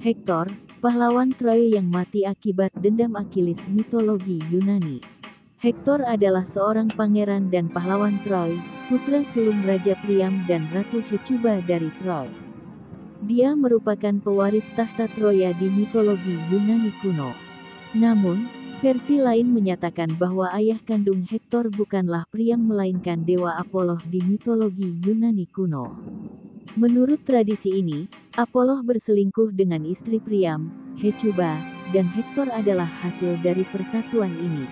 Hektor, pahlawan Troy yang mati akibat dendam Achilles mitologi Yunani. Hektor adalah seorang pangeran dan pahlawan Troy, putra sulung Raja Priam dan Ratu Hecuba dari Troy. Dia merupakan pewaris tahta Troya di mitologi Yunani kuno. Namun, versi lain menyatakan bahwa ayah kandung Hektor bukanlah Priam melainkan dewa Apollo di mitologi Yunani kuno. Menurut tradisi ini, Apollo berselingkuh dengan istri Priam, Hecuba, dan Hektor adalah hasil dari persatuan ini.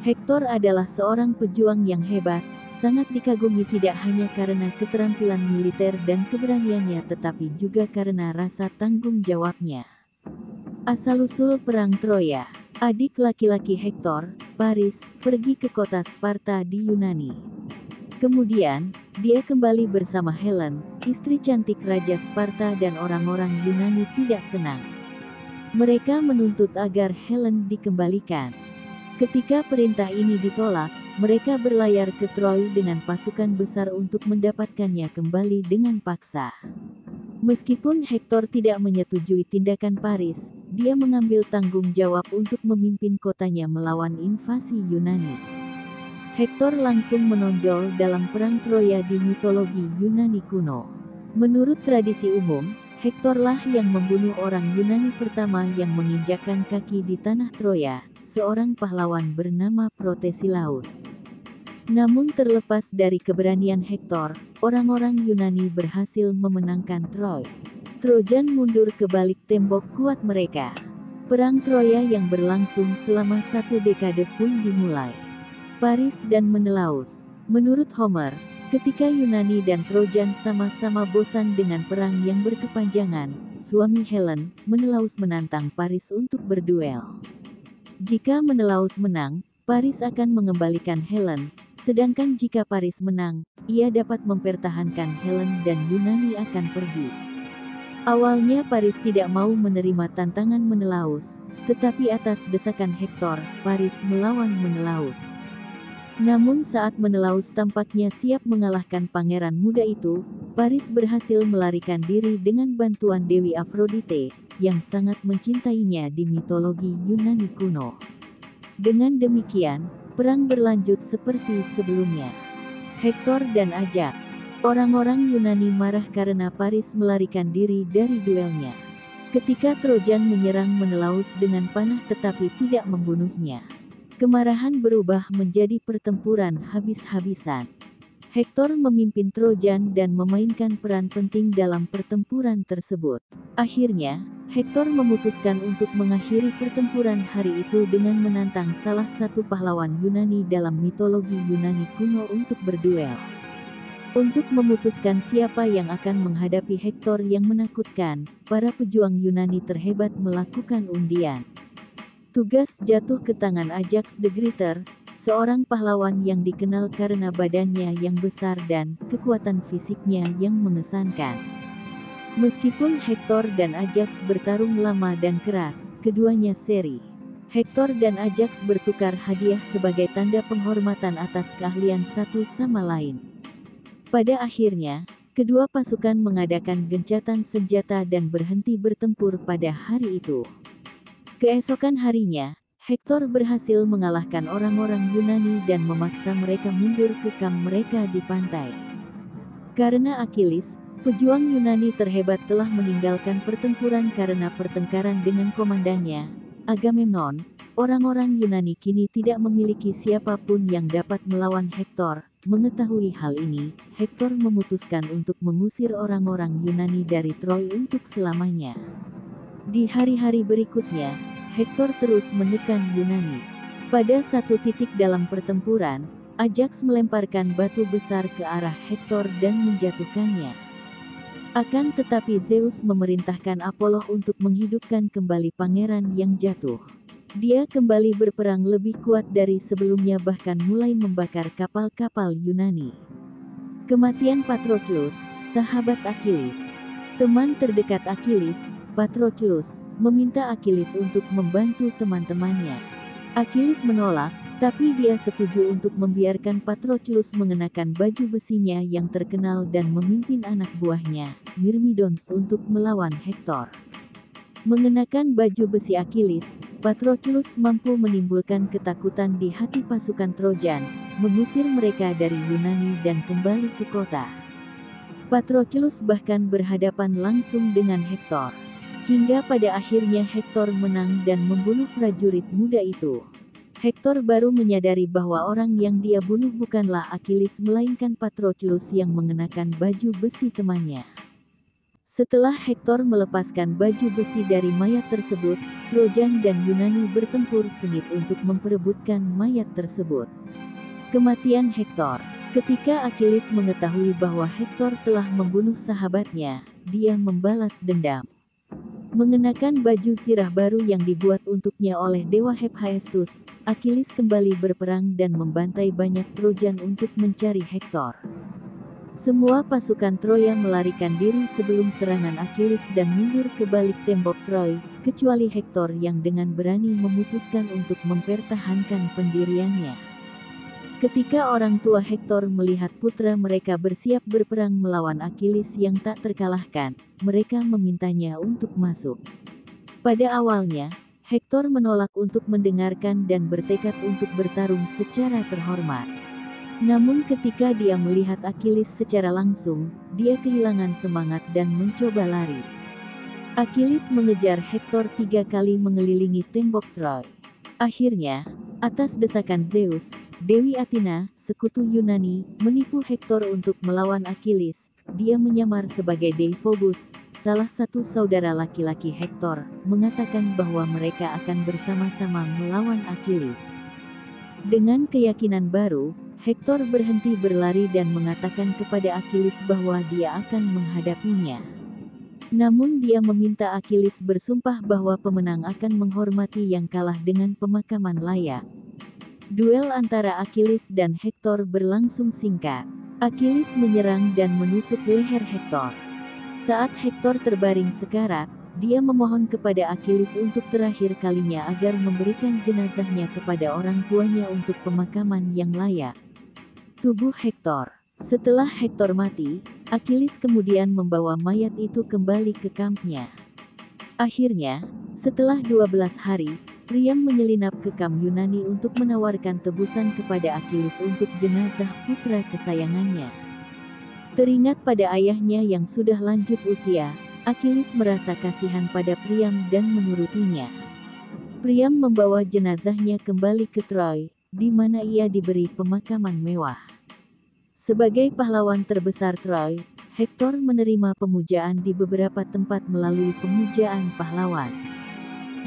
Hektor adalah seorang pejuang yang hebat, sangat dikagumi tidak hanya karena keterampilan militer dan keberaniannya tetapi juga karena rasa tanggung jawabnya. Asal-usul Perang Troya. Adik laki-laki Hektor, Paris, pergi ke kota Sparta di Yunani. Kemudian, dia kembali bersama Helen, istri cantik Raja Sparta dan orang-orang Yunani tidak senang. Mereka menuntut agar Helen dikembalikan. Ketika perintah ini ditolak, mereka berlayar ke Troy dengan pasukan besar untuk mendapatkannya kembali dengan paksa. Meskipun Hektor tidak menyetujui tindakan Paris, dia mengambil tanggung jawab untuk memimpin kotanya melawan invasi Yunani. Hektor langsung menonjol dalam perang Troya di mitologi Yunani kuno. Menurut tradisi umum, Hektorlah yang membunuh orang Yunani pertama yang menginjakkan kaki di tanah Troya, seorang pahlawan bernama Protesilaus. Namun terlepas dari keberanian Hektor, orang-orang Yunani berhasil memenangkan Troy. Trojan mundur ke balik tembok kuat mereka. Perang Troya yang berlangsung selama 1 dekade pun dimulai. Paris dan Menelaus. Menurut Homer, ketika Yunani dan Trojan sama-sama bosan dengan perang yang berkepanjangan, suami Helen, Menelaus menantang Paris untuk berduel. Jika Menelaus menang, Paris akan mengembalikan Helen, sedangkan jika Paris menang, ia dapat mempertahankan Helen dan Yunani akan pergi. Awalnya Paris tidak mau menerima tantangan Menelaus, tetapi atas desakan Hektor, Paris melawan Menelaus. Namun saat Menelaus tampaknya siap mengalahkan pangeran muda itu, Paris berhasil melarikan diri dengan bantuan Dewi Afrodite, yang sangat mencintainya di mitologi Yunani kuno. Dengan demikian, perang berlanjut seperti sebelumnya. Hektor dan Ajax. Orang-orang Yunani marah karena Paris melarikan diri dari duelnya. Ketika Trojan menyerang Menelaus dengan panah tetapi tidak membunuhnya. Kemarahan berubah menjadi pertempuran habis-habisan. Hektor memimpin Trojan dan memainkan peran penting dalam pertempuran tersebut. Akhirnya, Hektor memutuskan untuk mengakhiri pertempuran hari itu dengan menantang salah satu pahlawan Yunani dalam mitologi Yunani kuno untuk berduel. Untuk memutuskan siapa yang akan menghadapi Hektor yang menakutkan, para pejuang Yunani terhebat melakukan undian. Tugas jatuh ke tangan Ajax the Greater, seorang pahlawan yang dikenal karena badannya yang besar dan kekuatan fisiknya yang mengesankan. Meskipun Hektor dan Ajax bertarung lama dan keras, keduanya seri. Hektor dan Ajax bertukar hadiah sebagai tanda penghormatan atas keahlian satu sama lain. Pada akhirnya, kedua pasukan mengadakan gencatan senjata dan berhenti bertempur pada hari itu. Keesokan harinya, Hektor berhasil mengalahkan orang-orang Yunani dan memaksa mereka mundur ke kamp mereka di pantai. Karena Achilles, pejuang Yunani terhebat telah meninggalkan pertempuran karena pertengkaran dengan komandannya, Agamemnon, orang-orang Yunani kini tidak memiliki siapapun yang dapat melawan Hektor. Mengetahui hal ini, Hektor memutuskan untuk mengusir orang-orang Yunani dari Troy untuk selamanya. Di hari-hari berikutnya, Hektor terus menekan Yunani. Pada satu titik dalam pertempuran, Ajax melemparkan batu besar ke arah Hektor dan menjatuhkannya. Akan tetapi Zeus memerintahkan Apollo untuk menghidupkan kembali pangeran yang jatuh. Dia kembali berperang lebih kuat dari sebelumnya bahkan mulai membakar kapal-kapal Yunani. Kematian Patroclus, sahabat Achilles. Teman terdekat Achilles, Patroclus, meminta Achilles untuk membantu teman-temannya. Achilles menolak, tapi dia setuju untuk membiarkan Patroclus mengenakan baju besinya yang terkenal dan memimpin anak buahnya, Myrmidons untuk melawan Hektor. Mengenakan baju besi Achilles, Patroclus mampu menimbulkan ketakutan di hati pasukan Trojan, mengusir mereka dari Yunani dan kembali ke kota. Patroclus bahkan berhadapan langsung dengan Hektor. Hingga pada akhirnya Hektor menang dan membunuh prajurit muda itu. Hektor baru menyadari bahwa orang yang dia bunuh bukanlah Achilles melainkan Patroclus yang mengenakan baju besi temannya. Setelah Hektor melepaskan baju besi dari mayat tersebut, Trojan dan Yunani bertempur sengit untuk memperebutkan mayat tersebut. Kematian Hektor. Ketika Achilles mengetahui bahwa Hektor telah membunuh sahabatnya, dia membalas dendam. Mengenakan baju sirah baru yang dibuat untuknya oleh dewa Hephaestus, Achilles kembali berperang dan membantai banyak Trojan untuk mencari Hektor. Semua pasukan Troya melarikan diri sebelum serangan Achilles dan mundur ke balik tembok Troy, kecuali Hektor yang dengan berani memutuskan untuk mempertahankan pendiriannya. Ketika orang tua Hektor melihat putra mereka bersiap berperang melawan Achilles yang tak terkalahkan, mereka memintanya untuk masuk. Pada awalnya, Hektor menolak untuk mendengarkan dan bertekad untuk bertarung secara terhormat. Namun ketika dia melihat Achilles secara langsung, dia kehilangan semangat dan mencoba lari. Achilles mengejar Hektor 3 kali mengelilingi tembok Troy. Akhirnya, atas desakan Zeus, Dewi Athena, sekutu Yunani, menipu Hektor untuk melawan Achilles. Dia menyamar sebagai Deiphobus, salah satu saudara laki-laki Hektor, mengatakan bahwa mereka akan bersama-sama melawan Achilles. Dengan keyakinan baru, Hektor berhenti berlari dan mengatakan kepada Achilles bahwa dia akan menghadapinya. Namun dia meminta Achilles bersumpah bahwa pemenang akan menghormati yang kalah dengan pemakaman layak. Duel antara Achilles dan Hektor berlangsung singkat. Achilles menyerang dan menusuk leher Hektor. Saat Hektor terbaring sekarat, dia memohon kepada Achilles untuk terakhir kalinya agar memberikan jenazahnya kepada orang tuanya untuk pemakaman yang layak. Tubuh Hektor. Setelah Hektor mati, Achilles kemudian membawa mayat itu kembali ke kampnya. Akhirnya, setelah 12 hari, Priam menyelinap ke kamp Yunani untuk menawarkan tebusan kepada Achilles untuk jenazah putra kesayangannya. Teringat pada ayahnya yang sudah lanjut usia, Achilles merasa kasihan pada Priam dan menurutinya. Priam membawa jenazahnya kembali ke Troy, di mana ia diberi pemakaman mewah. Sebagai pahlawan terbesar Troy, Hektor menerima pemujaan di beberapa tempat melalui pemujaan pahlawan.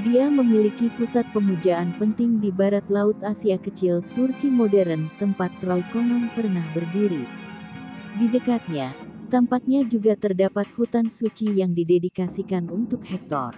Dia memiliki pusat pemujaan penting di barat laut Asia Kecil, Turki modern, tempat Troy konon pernah berdiri. Di dekatnya, tampaknya juga terdapat hutan suci yang didedikasikan untuk Hektor.